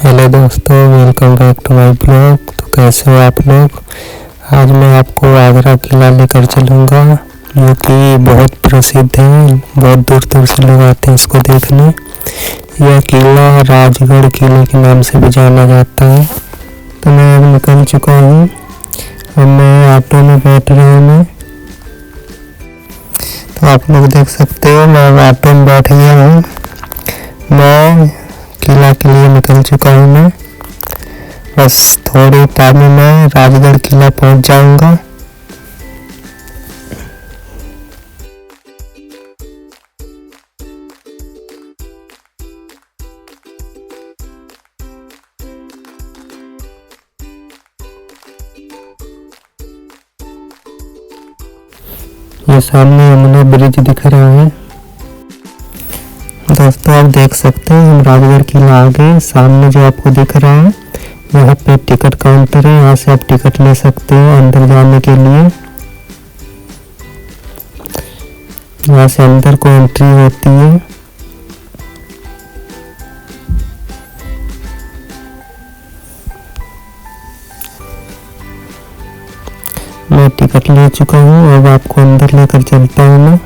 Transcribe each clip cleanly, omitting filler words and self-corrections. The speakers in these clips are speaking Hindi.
हेलो दोस्तों, welcome back to my blog. तो कैसे हो आप लोग। आज मैं आपको आगरा किला लेकर चलूँगा, जो कि बहुत प्रसिद्ध है। बहुत दूर दूर से लोग आते हैं इसको देखने। यह किला राजगढ़ किले के नाम से भी जाना जाता है। तो मैं अब निकल चुका हूँ। अब मैं ऑटो में बैठ रहा हूँ। तो आप लोग देख सकते हो, मैं ऑटो में बैठ गया हूँ। मैं किला के लिए निकल चुका हूँ। मैं बस थोड़े टाइम में मैं राजगढ़ किला पहुँच जाऊँगा। ये सामने यमुना ब्रिज दिख रहा है। दोस्तों आप देख सकते हैं, हम राजगढ़ किला आ गए। सामने जो आपको दिख रहा है, यहाँ पे टिकट काउंटर है। यहाँ से आप टिकट ले सकते हो अंदर जाने के लिए। यहाँ से अंदर को एंट्री होती है। मैं टिकट ले चुका हूँ। अब आपको अंदर लेकर चलता हूँ मैं।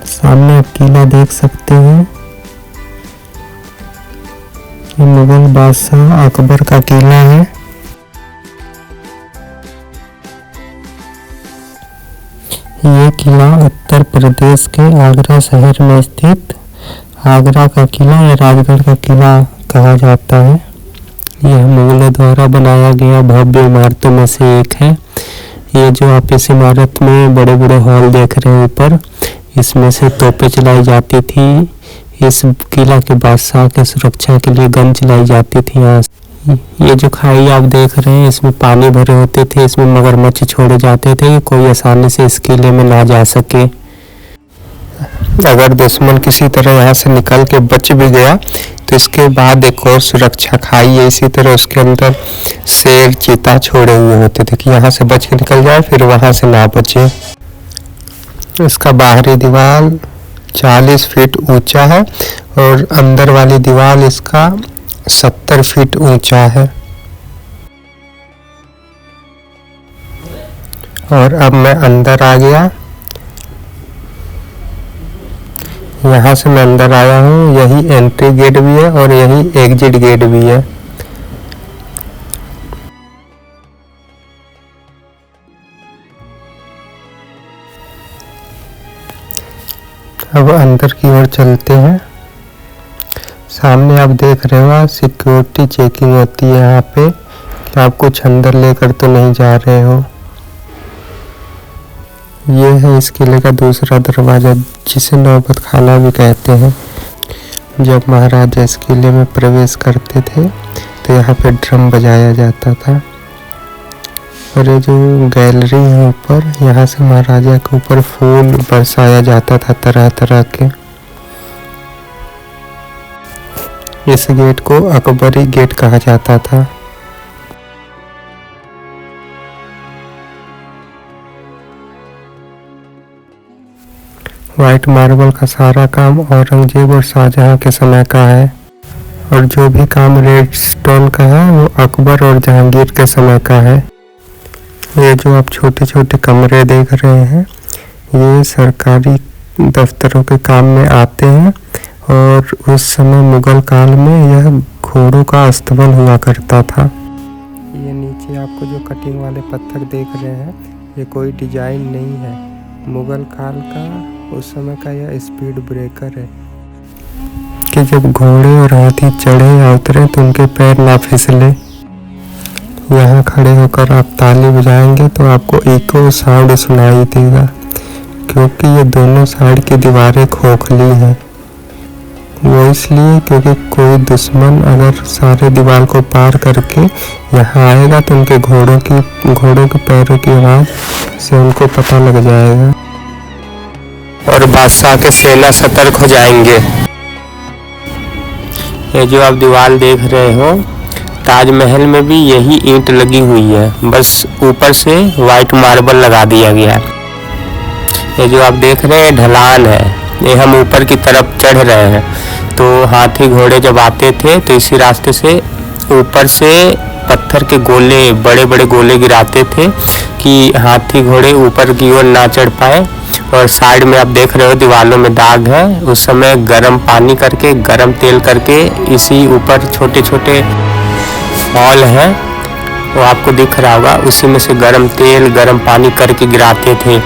सामने आप किला देख सकते हैं। ये मुगल बादशाह अकबर का किला है। ये किला उत्तर प्रदेश के आगरा शहर में स्थित आगरा का किला या राजगढ़ का किला कहा जाता है। यह मुगलों द्वारा बनाया गया भव्य इमारतों में से एक है। ये जो आप इस इमारत में बड़े बड़े हॉल देख रहे हैं ऊपर, इसमें से तोपें चलाई जाती थी। इस किला के बादशाह के सुरक्षा के लिए गन चलाई जाती थी। यहाँ ये जो खाई आप देख रहे हैं, इसमें पानी भरे होते थे। इसमें मगरमच्छ छोड़े जाते थे कि कोई आसानी से इस किले में ना जा सके। अगर दुश्मन किसी तरह यहाँ से निकल के बच भी गया तो इसके बाद एक और सुरक्षा खाई है इसी तरह। उसके अंदर शेर चीता छोड़े हुए होते थे कि यहाँ से बच के निकल जाए, फिर वहाँ से ना बचे। इसका बाहरी दीवार 40 फीट ऊंचा है और अंदर वाली दीवार इसका 70 फीट ऊंचा है। और अब मैं अंदर आ गया। यहाँ से मैं अंदर आया हूँ। यही एंट्री गेट भी है और यही एग्जिट गेट भी है। अब अंदर की ओर चलते हैं। सामने आप देख रहे हो, सिक्योरिटी चेकिंग होती है यहाँ पे कि आप कुछ अंदर लेकर तो नहीं जा रहे हो। ये है इस किले का दूसरा दरवाजा, जिसे नौबत खाना भी कहते हैं। जब महाराजा इस किले में प्रवेश करते थे तो यहाँ पे ड्रम बजाया जाता था। और ये जो गैलरी है ऊपर, यहाँ से महाराजा के ऊपर फूल बरसाया जाता था तरह तरह के। इस गेट को अकबरी गेट कहा जाता था। व्हाइट मार्बल का सारा काम औरंगजेब और शाहजहां के समय का है। और जो भी काम रेड स्टोन का है वो अकबर और जहांगीर के समय का है। ये जो आप छोटे छोटे कमरे देख रहे हैं, ये सरकारी दफ्तरों के काम में आते हैं। और उस समय मुगल काल में यह घोड़ों का अस्तबल हुआ करता था। ये नीचे आपको जो कटिंग वाले पत्थर देख रहे हैं, ये कोई डिजाइन नहीं है। मुगल काल का उस समय का यह स्पीड ब्रेकर है कि जब घोड़े और हाथी चढ़े या उतरे तो उनके पैर ना फिसले। यहाँ खड़े होकर आप ताली बजाएंगे तो आपको इको साउंड सुनाई देगा, क्योंकि ये दोनों साइड की दीवारें खोखली हैं। वो इसलिए क्योंकि कोई दुश्मन अगर सारे दीवार को पार करके यहाँ आएगा तो उनके घोड़ों के पैरों की आवाज़ से उनको पता लग जाएगा और बादशाह के सेना सतर्क हो जाएंगे। ये जो आप दीवार देख रहे हो, ताजमहल में भी यही ईंट लगी हुई है, बस ऊपर से व्हाइट मार्बल लगा दिया गया है। ये जो आप देख रहे हैं ढलान है, ये हम ऊपर की तरफ चढ़ रहे हैं। तो हाथी घोड़े जब आते थे तो इसी रास्ते से ऊपर से पत्थर के गोले, बड़े बड़े गोले गिराते थे कि हाथी घोड़े ऊपर की ओर ना चढ़ पाए। और साइड में आप देख रहे हो दीवालों में दाग है। उस समय गर्म पानी करके, गर्म तेल करके इसी ऊपर छोटे छोटे हॉल हैं, वो आपको दिख रहा होगा, उसी में से गर्म तेल, गर्म पानी करके गिराते थे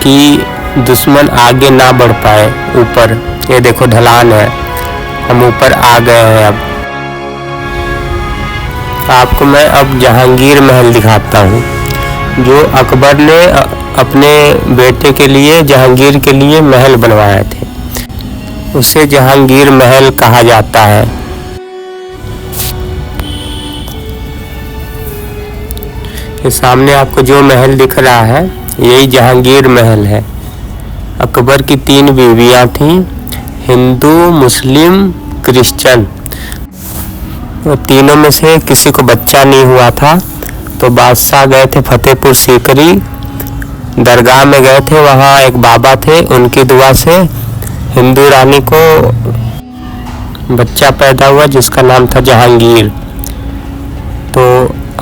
कि दुश्मन आगे ना बढ़ पाए ऊपर। ये देखो ढलान है, हम ऊपर आ गए हैं। अब आपको मैं अब जहांगीर महल दिखाता हूँ, जो अकबर ने अपने बेटे के लिए, जहांगीर के लिए महल बनवाए थे। उसे जहांगीर महल कहा जाता है। ये सामने आपको जो महल दिख रहा है यही जहांगीर महल है। अकबर की 3 बीवियां थीं, हिंदू, मुस्लिम, क्रिश्चियन। तो तीनों में से किसी को बच्चा नहीं हुआ था, तो बादशाह गए थे फतेहपुर सीकरी, दरगाह में गए थे। वहाँ एक बाबा थे, उनकी दुआ से हिंदू रानी को बच्चा पैदा हुआ जिसका नाम था जहांगीर। तो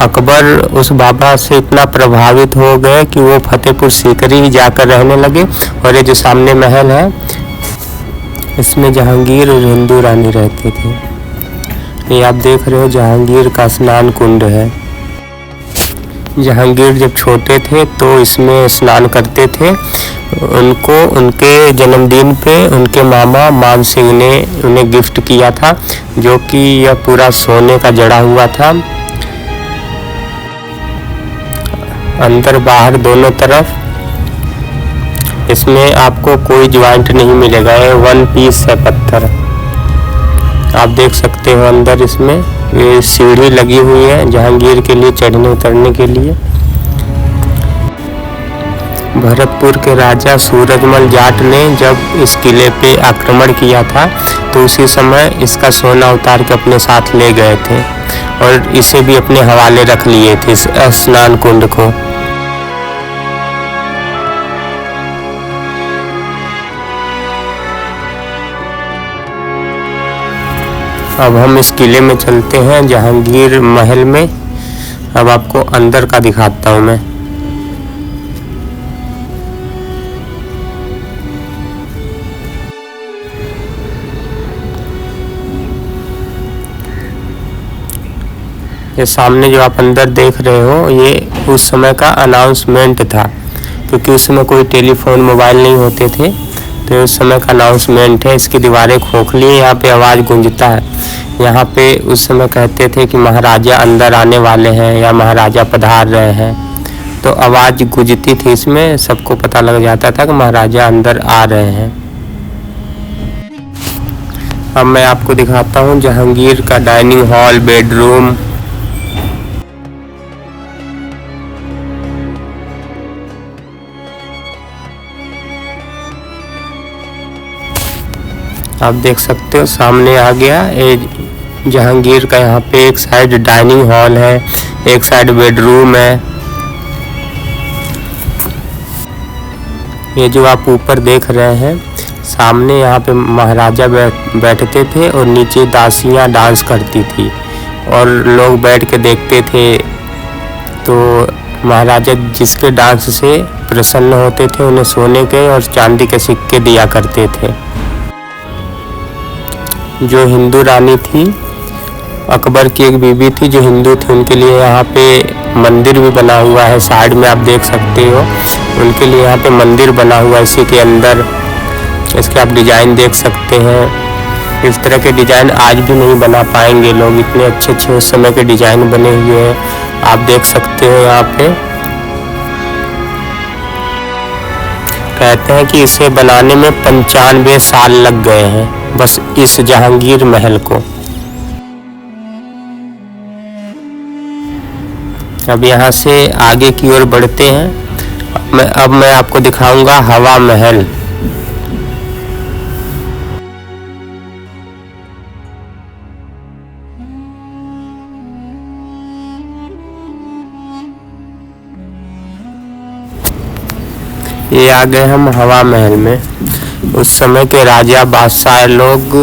अकबर उस बाबा से इतना प्रभावित हो गए कि वो फतेहपुर सीकरी ही जाकर रहने लगे। और ये जो सामने महल है इसमें जहांगीर और हिंदू रानी रहते थे। ये आप देख रहे हो जहांगीर का स्नान कुंड है। जहांगीर जब छोटे थे तो इसमें स्नान करते थे। उनको उनके जन्मदिन पे उनके मामा मान सिंह ने उन्हें गिफ्ट किया था, जो कि यह पूरा सोने का जड़ा हुआ था, अंदर बाहर दोनों तरफ। इसमें आपको कोई ज्वाइंट नहीं मिलेगा, ये 1 पीस है पत्थर। आप देख सकते हो अंदर इसमें ये सीढ़ी लगी हुई है जहांगीर के लिए चढ़ने उतरने के लिए। भरतपुर के राजा सूरजमल जाट ने जब इस किले पे आक्रमण किया था तो उसी समय इसका सोना उतार के अपने साथ ले गए थे और इसे भी अपने हवाले रख लिए थे, इस स्नान कुंड को। अब हम इस किले में चलते हैं, जहांगीर महल में। अब आपको अंदर का दिखाता हूँ मैं। ये सामने जो आप अंदर देख रहे हो ये उस समय का अनाउंसमेंट था, क्योंकि उस समय कोई टेलीफोन, मोबाइल नहीं होते थे, तो उस समय का अनाउंसमेंट है। इसकी दीवारें खोखली हैं, यहाँ पे आवाज़ गूंजता है। यहाँ पे उस समय कहते थे कि महाराजा अंदर आने वाले हैं या महाराजा पधार रहे हैं, तो आवाज़ गूंजती थी इसमें, सबको पता लग जाता था कि महाराजा अंदर आ रहे हैं। अब मैं आपको दिखाता हूँ जहांगीर का डाइनिंग हॉल, बेडरूम। आप देख सकते हो सामने आ गया ये जहांगीर का। यहाँ पे एक साइड डाइनिंग हॉल है, एक साइड बेडरूम है। ये जो आप ऊपर देख रहे हैं सामने, यहाँ पे महाराजा बैठते थे और नीचे दासियाँ डांस करती थी और लोग बैठ के देखते थे। तो महाराजा जिसके डांस से प्रसन्न होते थे उन्हें सोने के और चांदी के सिक्के दिया करते थे। जो हिंदू रानी थी, अकबर की एक बीबी थी जो हिंदू थी, उनके लिए यहाँ पे मंदिर भी बना हुआ है। साइड में आप देख सकते हो उनके लिए यहाँ पे मंदिर बना हुआ है इसी के अंदर। इसके आप डिज़ाइन देख सकते हैं। इस तरह के डिज़ाइन आज भी नहीं बना पाएंगे लोग, इतने अच्छे अच्छे उस समय के डिज़ाइन बने हुए हैं। आप देख सकते हो यहाँ पे। कहते हैं कि इसे बनाने में 95 साल लग गए हैं, बस इस जहांगीर महल को। अब यहाँ से आगे की ओर बढ़ते हैं। अब मैं आपको दिखाऊंगा हवा महल। ये आ गए हम हवा महल में। उस समय के राजा बादशाह लोग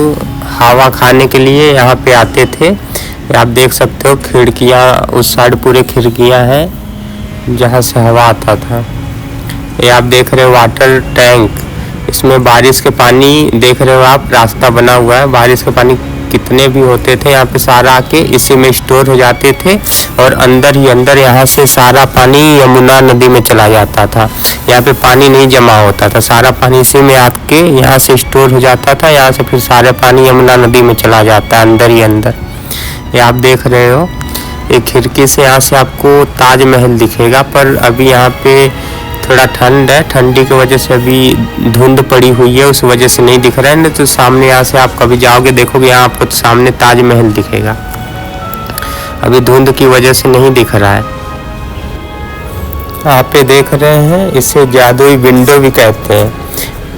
हवा खाने के लिए यहाँ पे आते थे। आप देख सकते हो खिड़कियाँ, उस साइड पूरे खिड़कियाँ हैं जहाँ से हवा आता था। ये आप देख रहे हो वाटर टैंक, इसमें बारिश के पानी देख रहे हो आप, रास्ता बना हुआ है। बारिश के पानी कितने भी होते थे यहाँ पे सारा आके इसी में स्टोर हो जाते थे और अंदर ही अंदर यहाँ से सारा पानी यमुना नदी में चला जाता था। यहाँ पे पानी नहीं जमा होता था, सारा पानी इसी में आके यहाँ से स्टोर हो जाता था। यहाँ से फिर सारा पानी यमुना नदी में चला जाता है अंदर ही अंदर। ये आप देख रहे हो एक खिड़की से यहाँ से आपको ताजमहल दिखेगा, पर अभी यहाँ पे थोड़ा ठंड है, ठंडी की वजह से अभी धुंध पड़ी हुई है, उस वजह से नहीं दिख रहा है। नहीं तो सामने यहाँ से आप कभी जाओगे देखोगे यहाँ आपको तो सामने ताजमहल दिखेगा। अभी धुंध की वजह से नहीं दिख रहा है। आप ये देख रहे हैं, इसे जादुई विंडो भी कहते हैं,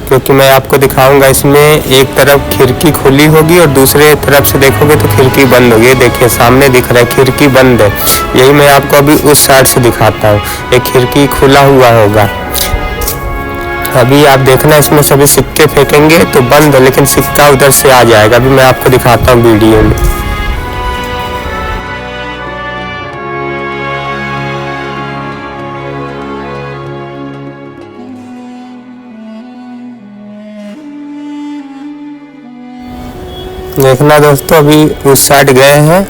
क्योंकि मैं आपको दिखाऊंगा। इसमें एक तरफ खिड़की खुली होगी और दूसरे तरफ से देखोगे तो खिड़की बंद होगी। ये देखिए सामने दिख रहा है खिड़की बंद है, यही मैं आपको अभी उस साइड से दिखाता हूँ। एक खिड़की खुला हुआ होगा। अभी आप देखना इसमें सभी सिक्के फेंकेंगे तो बंद है, लेकिन सिक्का उधर से आ जाएगा। अभी मैं आपको दिखाता हूँ वीडियो में। देखना दोस्तों, अभी उस साइड गए हैं,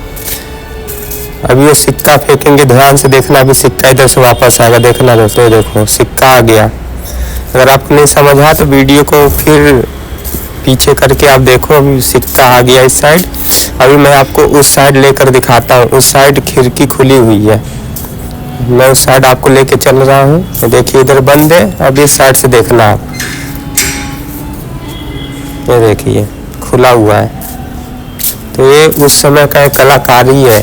अभी ये सिक्का फेंकेंगे, ध्यान से देखना। अभी सिक्का इधर से वापस आएगा। देखना दोस्तों, देखो सिक्का आ गया। अगर आपको नहीं समझा तो वीडियो को फिर पीछे करके आप देखो, अभी सिक्का आ गया इस साइड। अभी मैं आपको उस साइड लेकर दिखाता हूँ। उस साइड खिड़की खुली हुई है, मैं उस साइड आपको लेके चल रहा हूँ। देखिए इधर बंद है, अभी इस साइड से देखना आप। ये देखिए खुला हुआ है। तो ये उस समय का एक कलाकारी है।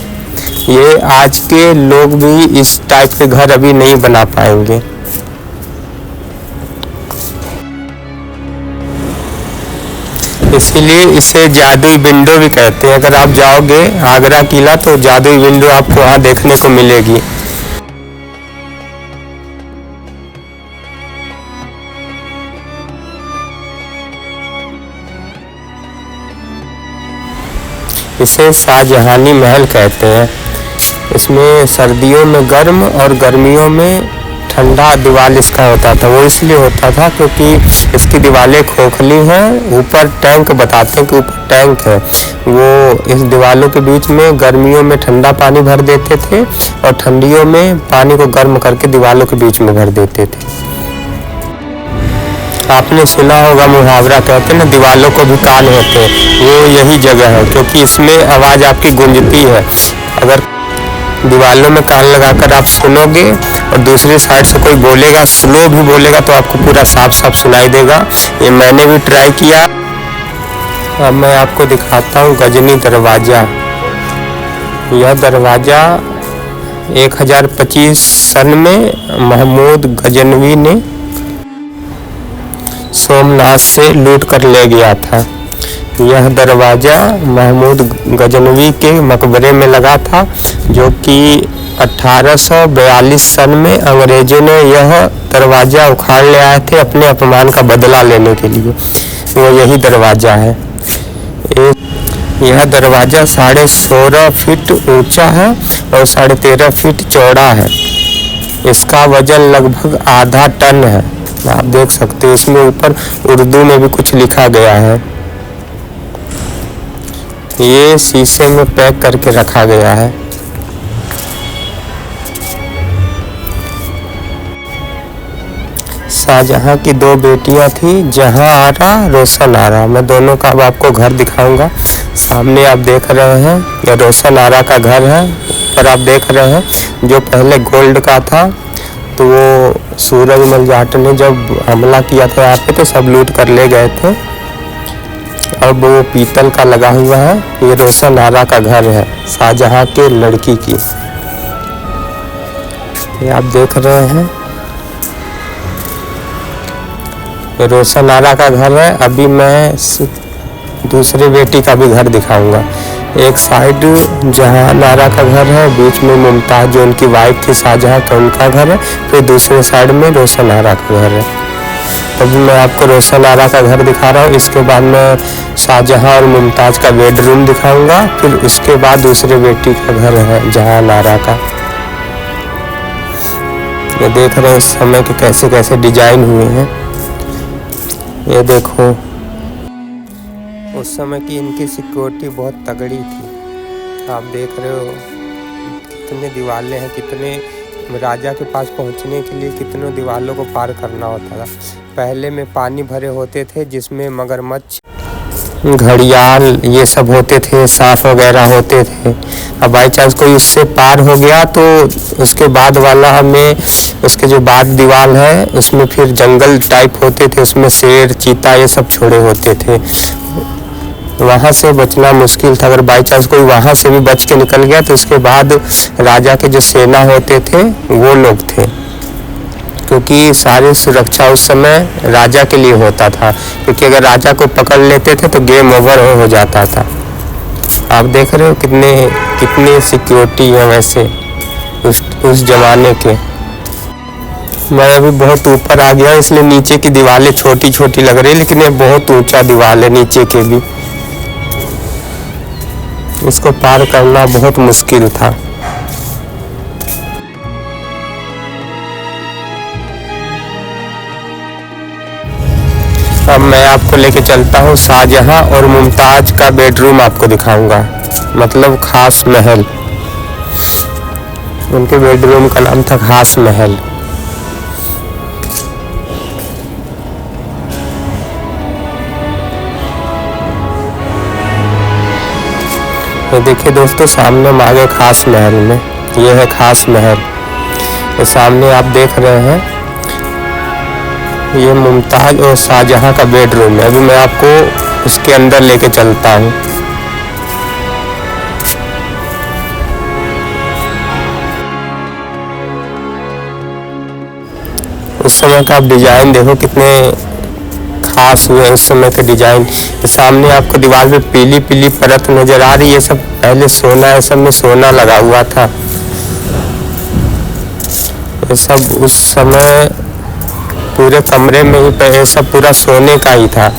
ये आज के लोग भी इस टाइप के घर अभी नहीं बना पाएंगे। इसीलिए इसे जादुई विंडो भी कहते हैं। अगर आप जाओगे आगरा किला तो जादुई विंडो आपको वहाँ देखने को मिलेगी। इसे शाहजहानी महल कहते हैं। इसमें सर्दियों में गर्म और गर्मियों में ठंडा दीवार इसका होता था। वो इसलिए होता था क्योंकि इसकी दीवारें खोखली हैं। ऊपर टैंक बताते हैं कि ऊपर टैंक है, वो इस दीवारों के बीच में गर्मियों में ठंडा पानी भर देते थे और ठंडियों में पानी को गर्म करके दीवारों के बीच में भर देते थे। आपने सुना होगा मुहावरा, कहते हैं ना दीवालों को भी कान होते हैं। वो यही जगह है, क्योंकि इसमें आवाज़ आपकी गूंजती है। अगर दीवालों में कान लगाकर आप सुनोगे और दूसरी साइड से कोई बोलेगा, स्लो भी बोलेगा, तो आपको पूरा साफ साफ सुनाई देगा। ये मैंने भी ट्राई किया। अब मैं आपको दिखाता हूँ गजनी दरवाज़ा। यह दरवाज़ा 1025 सन में महमूद गजनवी ने सोमनाथ से लूट कर ले गया था। यह दरवाज़ा महमूद गजनवी के मकबरे में लगा था, जो कि 1842 सन में अंग्रेजों ने यह दरवाज़ा उखाड़ ले आए थे अपने अपमान का बदला लेने के लिए। वो यही दरवाज़ा है। यह दरवाज़ा 16.5 फीट ऊंचा है और 13.5 फीट चौड़ा है। इसका वजन लगभग आधा टन है। आप देख सकते हैं, इसमें ऊपर उर्दू में भी कुछ लिखा गया है। ये शीशे में पैक करके रखा गया है। शाहजहां की 2 बेटियां थी, जहांआरा, रोशनआरा। मैं दोनों का अब आपको घर दिखाऊंगा। सामने आप देख रहे हैं यह रोशनआरा का घर है। ऊपर आप देख रहे हैं जो पहले गोल्ड का था, तो वो सूरजमल जाट ने जब हमला किया था यहाँ पे तो सब लूट कर ले गए थे। अब वो पीतल का लगा हुआ है। ये रोशनआरा का घर है, शाहजहां के लड़की की। ये आप देख रहे हैं, ये रोशनआरा का घर है। अभी मैं दूसरी बेटी का भी घर दिखाऊंगा। एक साइड जहांआरा का घर है, बीच में मुमताज जो उनकी वाइफ थी शाहजहां का, उनका घर है। फिर दूसरे साइड में रोशनआरा का घर है। अभी मैं आपको रोशनआरा का घर दिखा रहा हूँ। इसके बाद मैं शाहजहां और मुमताज का बेडरूम दिखाऊंगा, फिर उसके बाद दूसरे बेटी का घर है जहां आरा का। ये देख रहे हैं उस समय के कैसे कैसे डिजाइन हुए हैं। ये देखो उस समय की इनकी सिक्योरिटी बहुत तगड़ी थी। आप देख रहे हो कितने दीवारें हैं, कितने राजा के पास पहुंचने के लिए कितनों दीवारों को पार करना होता था। पहले में पानी भरे होते थे जिसमें मगरमच्छ, घड़ियाल ये सब होते थे, सांप वगैरह होते थे। अब बाई चांस कोई उससे पार हो गया तो उसके बाद वाला हमें, उसके जो बाद दीवार है उसमें फिर जंगल टाइप होते थे, उसमें शेर चीता ये सब छोड़े होते थे। वहाँ से बचना मुश्किल था। अगर बाई चांस कोई वहाँ से भी बच के निकल गया तो उसके बाद राजा के जो सेना होते थे वो लोग थे, क्योंकि सारी सुरक्षा उस समय राजा के लिए होता था, क्योंकि अगर राजा को पकड़ लेते थे तो गेम ओवर हो जाता था। आप देख रहे हो कितने सिक्योरिटी है वैसे उस जमाने के। मैं अभी बहुत ऊपर आ गया इसलिए नीचे की दीवारें छोटी छोटी लग रही है, लेकिन ये बहुत ऊंचा दीवार है नीचे के भी। इसको पार करना बहुत मुश्किल था। अब मैं आपको लेके चलता हूँ शाहजहां और मुमताज का बेडरूम आपको दिखाऊंगा, मतलब खास महल। उनके बेडरूम का नाम था खास महल। ये देखिए दोस्तों सामने हम आ गए खास महल में। ये है खास महल, ये सामने आप देख रहे हैं। ये मुमताज और शाहजहां का बेडरूम है। अभी मैं आपको उसके अंदर लेके चलता हूँ। उस समय का आप डिजाइन देखो कितने खास हुए उस समय के डिजाइन। सामने आपको दीवार पे पीली पीली परत नजर आ रही है, सब पहले सोना है, सब में सोना लगा हुआ था। ये सब उस समय पूरे कमरे में ही ये सब पूरा सोने का ही था।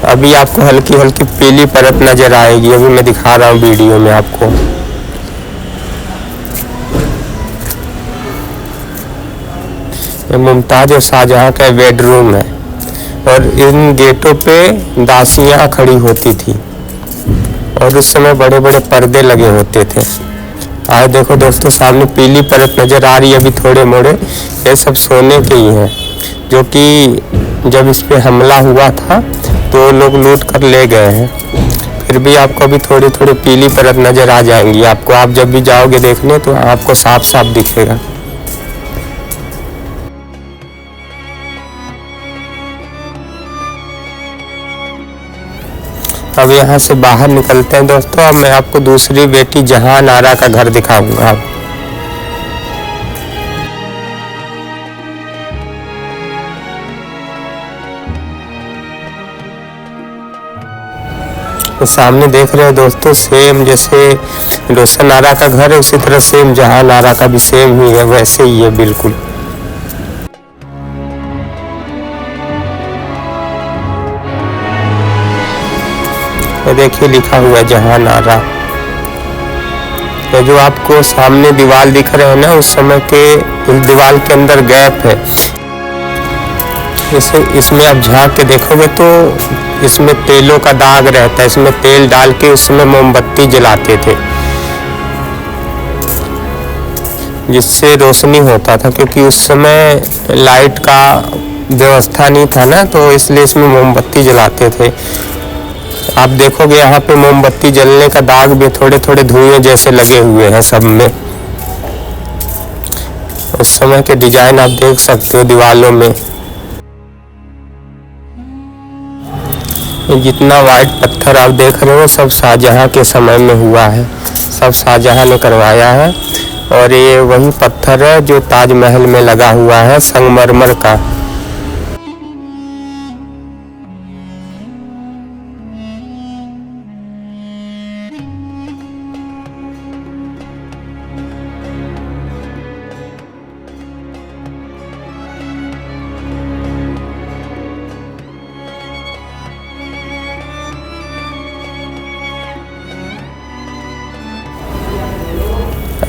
अभी आपको हल्की हल्की पीली परत नजर आएगी, अभी मैं दिखा रहा हूँ वीडियो में आपको। ये मुमताज और शाहजहां का बेडरूम है और इन गेटों पे दासियां खड़ी होती थी और उस समय बड़े बड़े पर्दे लगे होते थे। आज देखो दोस्तों सामने पीली परत नजर आ रही है अभी थोड़े मोड़े, ये सब सोने के ही हैं, जो कि जब इस पे हमला हुआ था तो लोग लूट कर ले गए हैं। फिर भी आपको अभी थोड़ी थोड़ी पीली परत नजर आ जाएंगी आपको। आप जब भी जाओगे देखने तो आपको साफ साफ दिखेगा। अब यहाँ से बाहर निकलते हैं दोस्तों। अब मैं आपको दूसरी बेटी जहां आरा का घर दिखाऊंगा। तो सामने देख रहे हैं दोस्तों, सेम जैसे रोशन आरा का घर है उसी तरह सेम जहां आरा का भी सेम ही है, वैसे ही है बिल्कुल। देखिए लिखा हुआ है जहां आरा। ये जो आपको सामने दीवार दिख रहे हैं ना, उस समय के इस दीवार के अंदर गैप है। इसमें आप झांक के देखोगे तो इसमें तेलों का दाग रहता है। इसमें तेल डाल के उसमें मोमबत्ती जलाते थे जिससे रोशनी होता था, क्योंकि उस समय लाइट का व्यवस्था नहीं था ना, तो इसलिए इसमें मोमबत्ती जलाते थे। आप देखोगे यहाँ पे मोमबत्ती जलने का दाग भी थोड़े थोड़े धुएं जैसे लगे हुए हैं सब में। उस समय के डिजाइन आप देख सकते हो दीवारों में। जितना वाइट पत्थर आप देख रहे हो सब शाहजहां के समय में हुआ है, सब शाहजहां ने करवाया है। और ये वही पत्थर है जो ताजमहल में लगा हुआ है संगमरमर का।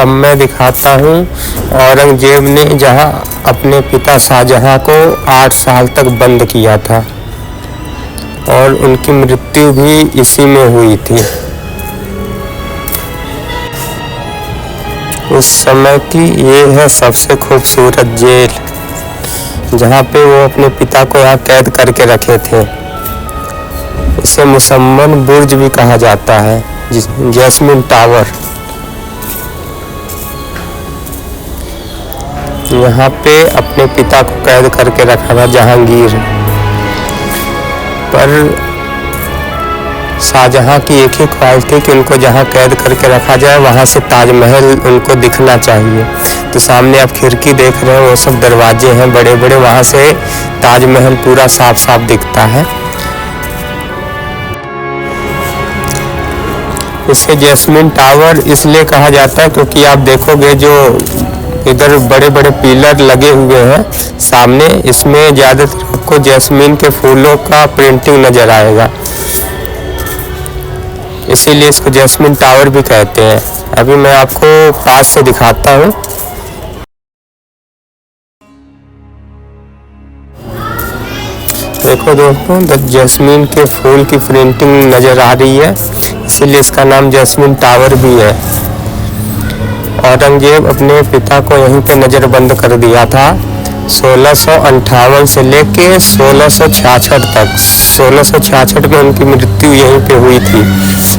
अब मैं दिखाता हूँ औरंगजेब ने जहाँ अपने पिता शाहजहाँ को 8 साल तक बंद किया था और उनकी मृत्यु भी इसी में हुई थी। उस समय की ये है सबसे खूबसूरत जेल जहाँ पे वो अपने पिता को यहाँ कैद करके रखे थे। इसे मुसम्मन बुर्ज भी कहा जाता है, जैस्मिन टावर। यहाँ पे अपने पिता को कैद करके रखा था जहांगीर, पर शाहजहाँ की एक ही ख्वाहिश थी कि उनको जहाँ कैद करके रखा जाए वहाँ से ताजमहल उनको दिखना चाहिए। तो सामने आप खिड़की देख रहे हैं, वो सब दरवाजे हैं बड़े बड़े, वहाँ से ताजमहल पूरा साफ साफ दिखता है। इसे जैस्मिन टावर इसलिए कहा जाता है क्योंकि आप देखोगे जो इधर बड़े बड़े पिलर लगे हुए हैं सामने, इसमें ज़्यादातर आपको जैस्मिन के फूलों का प्रिंटिंग नज़र आएगा, इसीलिए इसको जैस्मिन टावर भी कहते हैं। अभी मैं आपको पास से दिखाता हूँ। देखो दोस्तों, जैस्मिन के फूल की प्रिंटिंग नज़र आ रही है, इसीलिए इसका नाम जैस्मिन टावर भी है। औरंगजेब अपने पिता को यहीं पे नज़रबंद कर दिया था 1658 से लेके 1666 तक। 1666 में उनकी मृत्यु यहीं पे हुई थी,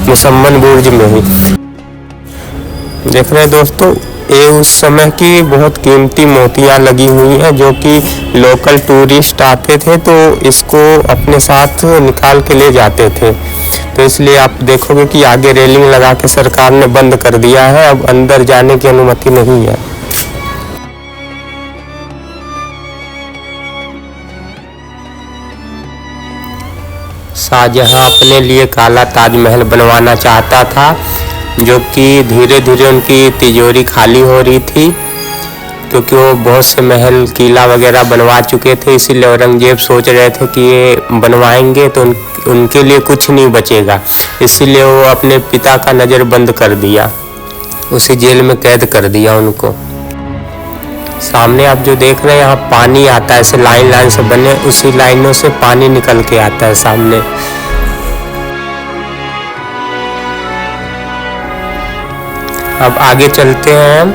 मुसम्मन बुर्ज में ही। देख रहे हैं दोस्तों, ये उस समय की बहुत कीमती मोतियां लगी हुई हैं जो कि लोकल टूरिस्ट आते थे तो इसको अपने साथ निकाल के ले जाते थे। तो इसलिए आप देखोगे कि आगे रेलिंग लगा के सरकार ने बंद कर दिया है, अब अंदर जाने की अनुमति नहीं है। शाहजहाँ अपने लिए काला ताजमहल बनवाना चाहता था, जो कि धीरे धीरे उनकी तिजोरी खाली हो रही थी क्योंकि वो बहुत से महल किला वगैरह बनवा चुके थे। इसीलिए औरंगजेब सोच रहे थे कि ये बनवाएंगे तो उनके लिए कुछ नहीं बचेगा, इसीलिए वो अपने पिता का नज़र बंद कर दिया, उसी जेल में कैद कर दिया उनको। सामने आप जो देख रहे हैं यहाँ पानी आता है, ऐसे लाइन लाइन से बने, उसी लाइनों से पानी निकल के आता है सामने। अब आगे चलते हैं हम।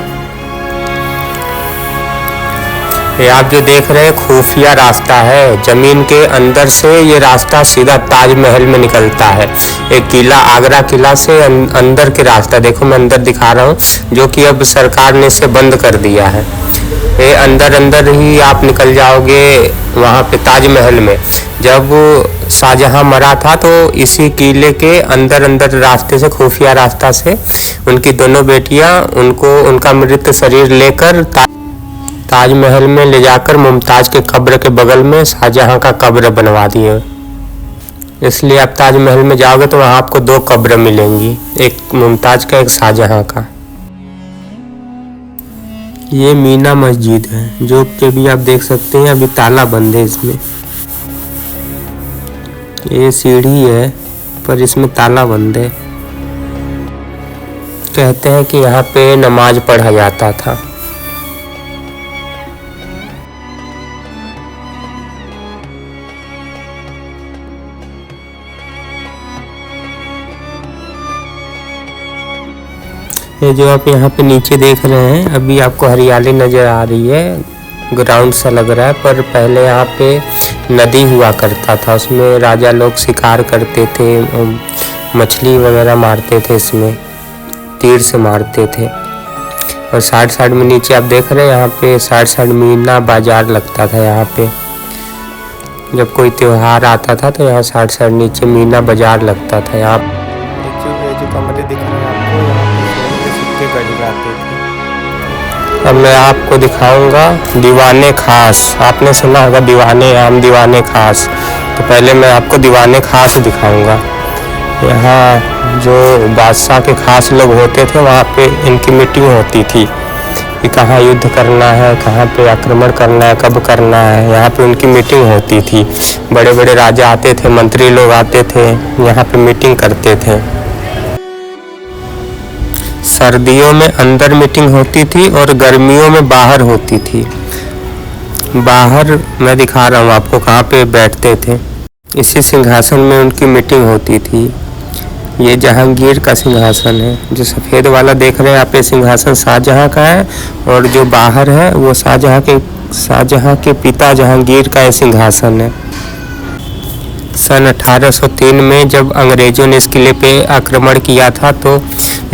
ये आप जो देख रहे हैं खुफिया रास्ता है, जमीन के अंदर से ये रास्ता सीधा ताजमहल में निकलता है। एक किला, आगरा किला से अंदर के रास्ता, देखो मैं अंदर दिखा रहा हूँ, जो कि अब सरकार ने इसे बंद कर दिया है। ये अंदर अंदर ही आप निकल जाओगे वहाँ पे ताजमहल में। जब शाहजहाँ मरा था तो इसी किले के अंदर अंदर रास्ते से, खुफिया रास्ता से, उनकी दोनों बेटियां उनका मृत शरीर लेकर ताजमहल में ले जाकर मुमताज के कब्र के बगल में शाहजहाँ का कब्र बनवा दिए। इसलिए आप ताजमहल में जाओगे तो वहाँ आपको 2 कब्र मिलेंगी, एक मुमताज का, एक शाहजहाँ का। ये मीना मस्जिद है जो कि भी आप देख सकते हैं अभी ताला बंद है इसमें। ये सीढ़ी है पर इसमें ताला बंद है। कहते हैं कि यहाँ पे नमाज पढ़ा जाता था। ये जो आप यहाँ पे नीचे देख रहे हैं, अभी आपको हरियाली नज़र आ रही है, ग्राउंड सा लग रहा है, पर पहले यहाँ पे नदी हुआ करता था, उसमें राजा लोग शिकार करते थे, मछली वगैरह मारते थे, इसमें तीर से मारते थे। और साइड साइड में नीचे आप देख रहे हैं, यहाँ पे साइड साइड मीना बाजार लगता था। यहाँ पे जब कोई त्योहार आता था तो यहाँ साइड साइड नीचे मीना बाजार लगता था। यहाँ जो कमरे दिख रहे हैं आपको, यहाँ पे सिक्के गढ़े जाते थे। अब मैं आपको दिखाऊंगा दीवाने खास। आपने सुना होगा दीवाने आम, दीवाने खास, तो पहले मैं आपको दीवाने खास दिखाऊंगा। यहाँ जो बादशाह के खास लोग होते थे वहाँ पे इनकी मीटिंग होती थी कि कहाँ युद्ध करना है, कहाँ पे आक्रमण करना है, कब करना है। यहाँ पे उनकी मीटिंग होती थी, बड़े बड़े राजा आते थे, मंत्री लोग आते थे, यहाँ पे मीटिंग करते थे। सर्दियों में अंदर मीटिंग होती थी और गर्मियों में बाहर होती थी। बाहर मैं दिखा रहा हूँ आपको कहाँ पे बैठते थे। इसी सिंहासन में उनकी मीटिंग होती थी। ये जहांगीर का सिंहासन है। जो सफ़ेद वाला देख रहे हैं आप, ये सिंहासन शाहजहां का है, और जो बाहर है वो शाहजहां के पिता जहांगीर का ये सिंहासन है। सन 1803 में जब अंग्रेज़ों ने इस किले पे आक्रमण किया था तो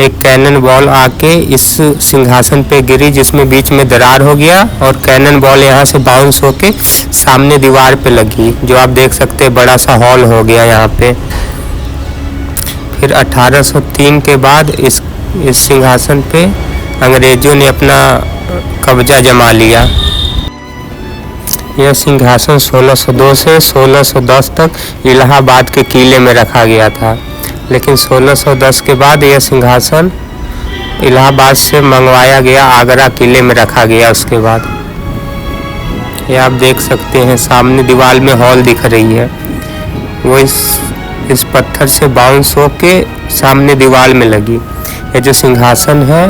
एक कैनन बॉल आके इस सिंहासन पे गिरी, जिसमें बीच में दरार हो गया और कैनन बॉल यहाँ से बाउंस होके सामने दीवार पे लगी, जो आप देख सकते हैं बड़ा सा हॉल हो गया यहाँ पे। फिर 1803 के बाद इस सिंहासन पे अंग्रेज़ों ने अपना कब्जा जमा लिया। यह सिंहासन 1602 से 1610 तक इलाहाबाद के किले में रखा गया था, लेकिन 1610 के बाद यह सिंहासन इलाहाबाद से मंगवाया गया, आगरा किले में रखा गया। उसके बाद ये आप देख सकते हैं सामने दीवार में हॉल दिख रही है, वो इस पत्थर से बाउंस होके सामने दीवार में लगी। यह जो सिंहासन है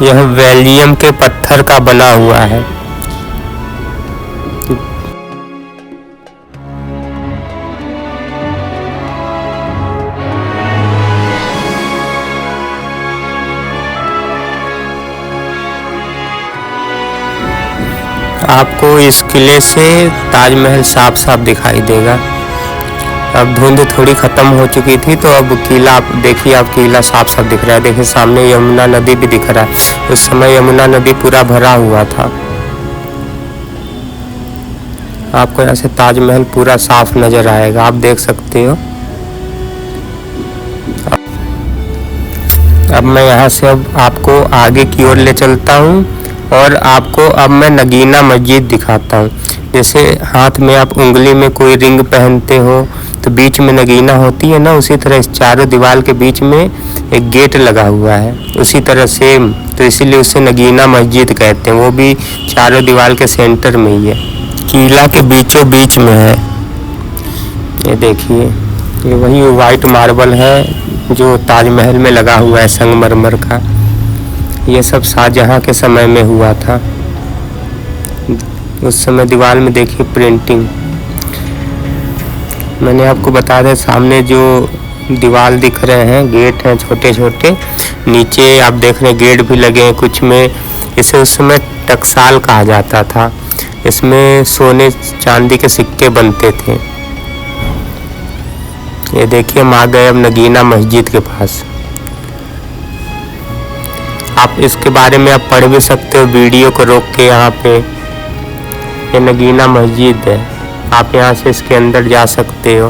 यह बेल्जियम के पत्थर का बना हुआ है। आपको इस किले से ताजमहल साफ साफ दिखाई देगा। अब धुंध थोड़ी ख़त्म हो चुकी थी तो अब किला आप देखिए, आप किला साफ साफ दिख रहा है। देखिए सामने यमुना नदी भी दिख रहा है। उस समय यमुना नदी पूरा भरा हुआ था। आपको यहाँ से ताजमहल पूरा साफ नज़र आएगा, आप देख सकते हो। अब मैं यहाँ से आपको आगे की ओर ले चलता हूँ और आपको अब मैं नगीना मस्जिद दिखाता हूँ। जैसे हाथ में आप उंगली में कोई रिंग पहनते हो तो बीच में नगीना होती है ना, उसी तरह इस चारों दीवार के बीच में एक गेट लगा हुआ है, उसी तरह सेम, तो इसीलिए उसे नगीना मस्जिद कहते हैं। वो भी चारों दीवार के सेंटर में ही है, किला के बीचों बीच में है। ये देखिए, ये वही वाइट मार्बल है जो ताजमहल में लगा हुआ है, संगमरमर का। ये सब शाहजहां के समय में हुआ था। उस समय दीवार में देखिए प्रिंटिंग। मैंने आपको बता दें, सामने जो दीवार दिख रहे हैं, गेट हैं छोटे छोटे, नीचे आप देख रहे हैं गेट भी लगे हैं कुछ में। इसे उस समय टकसाल कहा जाता था। इसमें सोने चांदी के सिक्के बनते थे। ये देखिए हम आ गए अब नगीना मस्जिद के पास। आप इसके बारे में आप पढ़ भी सकते हो वीडियो को रोक के। यहाँ पे ये नगीना मस्जिद है, आप यहाँ से इसके अंदर जा सकते हो।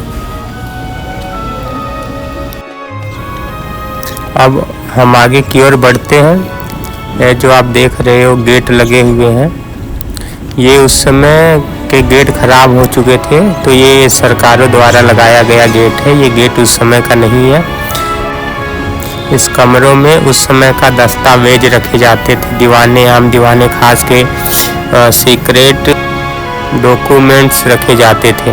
अब हम आगे की ओर बढ़ते हैं। ये जो आप देख रहे हो गेट लगे हुए हैं, ये उस समय के गेट खराब हो चुके थे, तो ये सरकारों द्वारा लगाया गया गेट है। ये गेट उस समय का नहीं है। इस कमरों में उस समय का दस्तावेज रखे जाते थे, दीवाने आम दीवाने खास के सीक्रेट डॉक्यूमेंट्स रखे जाते थे।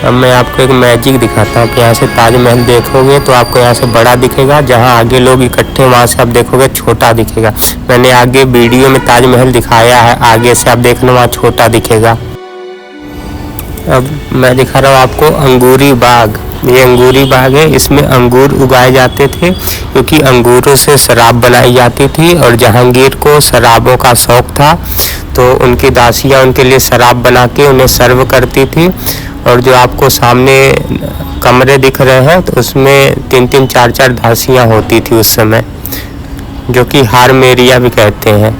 अब मैं आपको एक मैजिक दिखाता हूँ। यहाँ से ताजमहल देखोगे तो आपको यहाँ से बड़ा दिखेगा, जहाँ आगे लोग इकट्ठे वहाँ से आप देखोगे छोटा दिखेगा। मैंने आगे वीडियो में ताजमहल दिखाया है, आगे से आप देखना वहाँ छोटा दिखेगा। अब मैं दिखा रहा हूँ आपको अंगूरी बाग। ये अंगूरी बाग है, इसमें अंगूर उगाए जाते थे क्योंकि अंगूरों से शराब बनाई जाती थी और जहांगीर को शराबों का शौक था, तो उनकी दासियाँ उनके लिए शराब बना के उन्हें सर्व करती थी। और जो आपको सामने कमरे दिख रहे हैं तो उसमें 3-3 4-4 दासियाँ होती थी उस समय, जो कि हारमेरिया भी कहते हैं।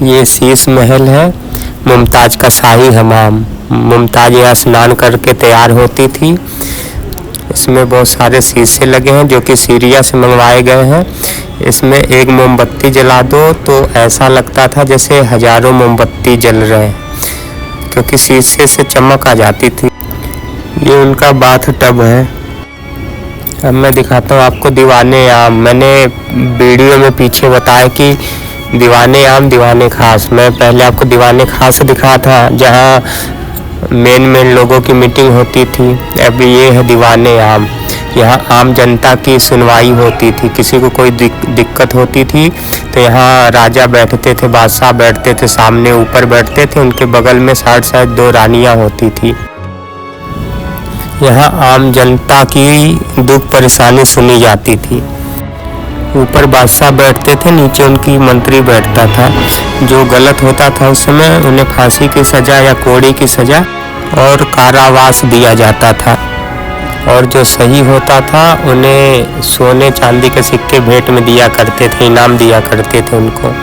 ये शीश महल है, मुमताज़ का शाही हमाम। मुमताज़ यहाँ स्नान करके तैयार होती थी। इसमें बहुत सारे शीशे लगे हैं जो कि सीरिया से मंगवाए गए हैं। इसमें एक मोमबत्ती जला दो तो ऐसा लगता था जैसे हजारों मोमबत्ती जल रहे हैं, क्योंकि शीशे से चमक आ जाती थी। ये उनका बाथ टब है। अब मैं दिखाता हूँ आपको दीवाने आम। मैंने वीडियो में पीछे बताया कि दीवाने आम दीवाने खास। मैं पहले आपको दीवाने खास दिखा था, जहाँ मेन लोगों की मीटिंग होती थी। अब ये है दीवाने आम। यहाँ आम जनता की सुनवाई होती थी। किसी को कोई दिक्कत होती थी तो यहाँ राजा बैठते थे, बादशाह बैठते थे, सामने ऊपर बैठते थे, उनके बगल में साइड 2 रानियाँ होती थी। यहाँ आम जनता की दुख परेशानी सुनी जाती थी। ऊपर बादशाह बैठते थे, नीचे उनकी मंत्री बैठता था। जो गलत होता था उस समय उन्हें फांसी की सज़ा या कोड़ी की सज़ा और कारावास दिया जाता था, और जो सही होता था उन्हें सोने चांदी के सिक्के भेंट में दिया करते थे, इनाम दिया करते थे उनको।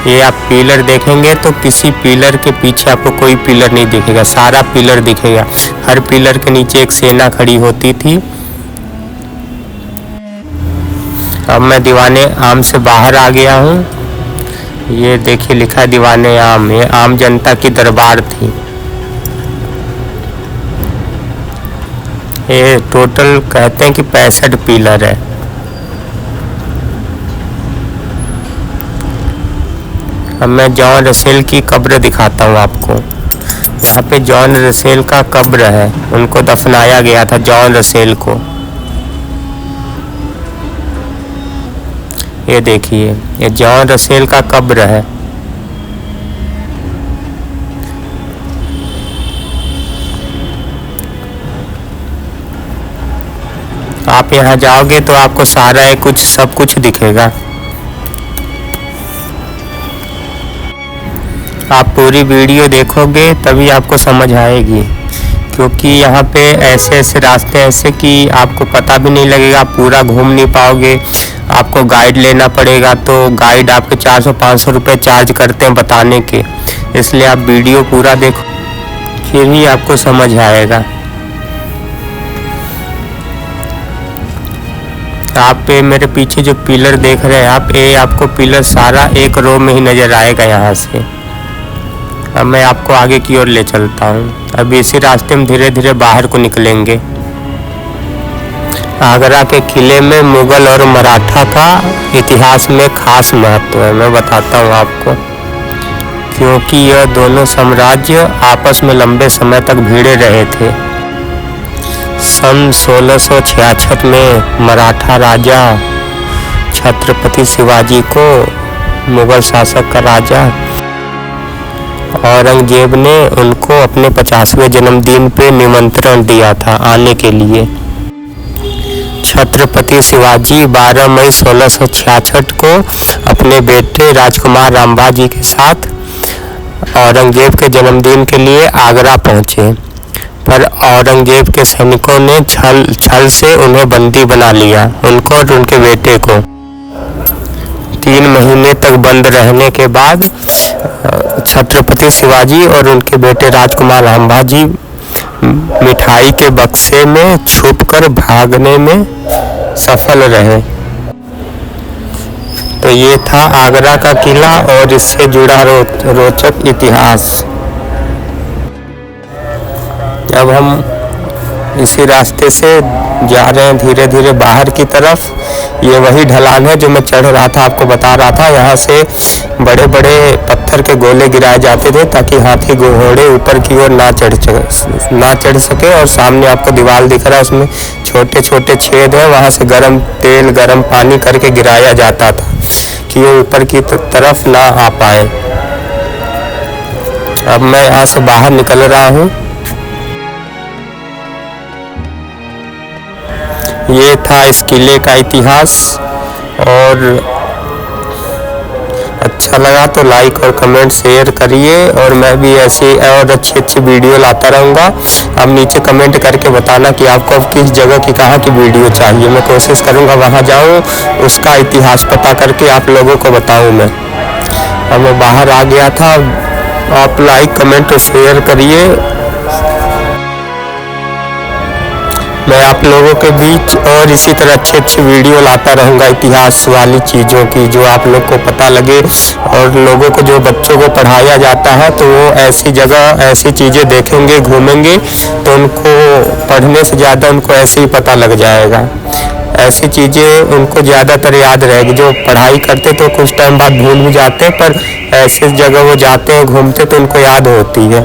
ये आप पिलर देखेंगे तो किसी पिलर के पीछे आपको कोई पिलर नहीं दिखेगा, सारा पिलर दिखेगा। हर पिलर के नीचे एक सेना खड़ी होती थी। अब मैं दीवाने आम से बाहर आ गया हूँ। ये देखिए लिखा है दीवाने आम। ये आम जनता की दरबार थी। ये टोटल कहते हैं कि 65 पिलर है। अब मैं जॉन रसेल की कब्र दिखाता हूँ आपको। यहाँ पे जॉन रसेल का कब्र है, उनको दफनाया गया था जॉन रसेल को। ये देखिए, ये जॉन रसेल का कब्र है। आप यहाँ जाओगे तो आपको सारा सब कुछ दिखेगा। आप पूरी वीडियो देखोगे तभी आपको समझ आएगी, क्योंकि यहाँ पे ऐसे रास्ते ऐसे कि आपको पता भी नहीं लगेगा, आप पूरा घूम नहीं पाओगे। आपको गाइड लेना पड़ेगा, तो गाइड आपके 400-500 रुपये चार्ज करते हैं बताने के। इसलिए आप वीडियो पूरा देखो फिर ही आपको समझ आएगा। आप पे मेरे पीछे जो पिलर देख रहे हैं आप, ये आपको पिलर सारा एक रो में ही नज़र आएगा यहाँ से। अब मैं आपको आगे की ओर ले चलता हूँ। अब इसी रास्ते में धीरे धीरे बाहर को निकलेंगे। आगरा के किले में मुगल और मराठा का इतिहास में खास महत्व है। मैं बताता हूँ आपको, क्योंकि यह दोनों साम्राज्य आपस में लंबे समय तक भिड़े रहे थे। सन 1666 में मराठा राजा छत्रपति शिवाजी को मुगल शासक का राजा औरंगजेब ने उनको अपने 50वें जन्मदिन पे निमंत्रण दिया था आने के लिए। छत्रपति शिवाजी 12 मई 1666 को अपने बेटे राजकुमार रामबाजी के साथ औरंगजेब के जन्मदिन के लिए आगरा पहुंचे, पर औरंगजेब के सैनिकों ने छल से उन्हें बंदी बना लिया, उनको और उनके बेटे को। 3 महीने तक बंद रहने के बाद छत्रपति शिवाजी और उनके बेटे राजकुमार रामबाजी मिठाई के बक्से में छुपकर भागने में सफल रहे। तो ये था आगरा का किला और इससे जुड़ा रोचक इतिहास। अब हम इसी रास्ते से जा रहे हैं धीरे धीरे बाहर की तरफ। ये वही ढलान है जो मैं चढ़ रहा था, आपको बता रहा था। यहाँ से बड़े बड़े पत्थर के गोले गिराए जाते थे ताकि हाथी घोड़े ऊपर की ओर ना चढ़ सके। और सामने आपको दीवार दिख रहा है, उसमें छोटे छोटे छेद हैं, वहाँ से गर्म तेल गर्म पानी करके गिराया जाता था कि वो ऊपर की तरफ ना आ पाए। अब मैं यहाँ से बाहर निकल रहा हूँ। ये था इस किले का इतिहास, और अच्छा लगा तो लाइक और कमेंट शेयर करिए, और मैं भी ऐसी और अच्छी वीडियो लाता रहूँगा। अब नीचे कमेंट करके बताना कि आपको अब किस जगह की कहाँ की वीडियो चाहिए। मैं कोशिश करूँगा वहाँ जाऊँ, उसका इतिहास पता करके आप लोगों को बताऊँ मैं। अब मैं बाहर आ गया था। आप लाइक कमेंट और शेयर करिए। मैं आप लोगों के बीच और इसी तरह अच्छी वीडियो लाता रहूँगा इतिहास वाली चीज़ों की, जो आप लोग को पता लगे। और लोगों को, जो बच्चों को पढ़ाया जाता है, तो वो ऐसी जगह ऐसी चीज़ें देखेंगे घूमेंगे तो उनको पढ़ने से ज़्यादा उनको ऐसे ही पता लग जाएगा। ऐसी चीज़ें उनको ज़्यादातर याद रहेगी। जो पढ़ाई करते तो कुछ टाइम बाद भूल भी जाते हैं, पर ऐसी जगह वो जाते हैं घूमते तो उनको याद होती है।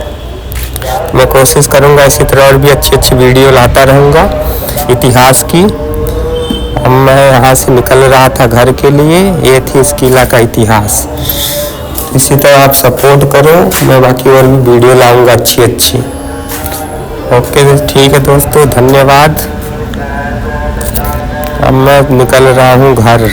मैं कोशिश करूँगा इसी तरह और भी अच्छी अच्छी वीडियो लाता रहूँगा इतिहास की। अब मैं यहाँ से निकल रहा था घर के लिए, ये थी इस किला का इतिहास। इसी तरह आप सपोर्ट करो, मैं बाकी और भी वीडियो लाऊंगा अच्छी अच्छी। ओके ठीक है दोस्तों, धन्यवाद। अब मैं निकल रहा हूँ घर।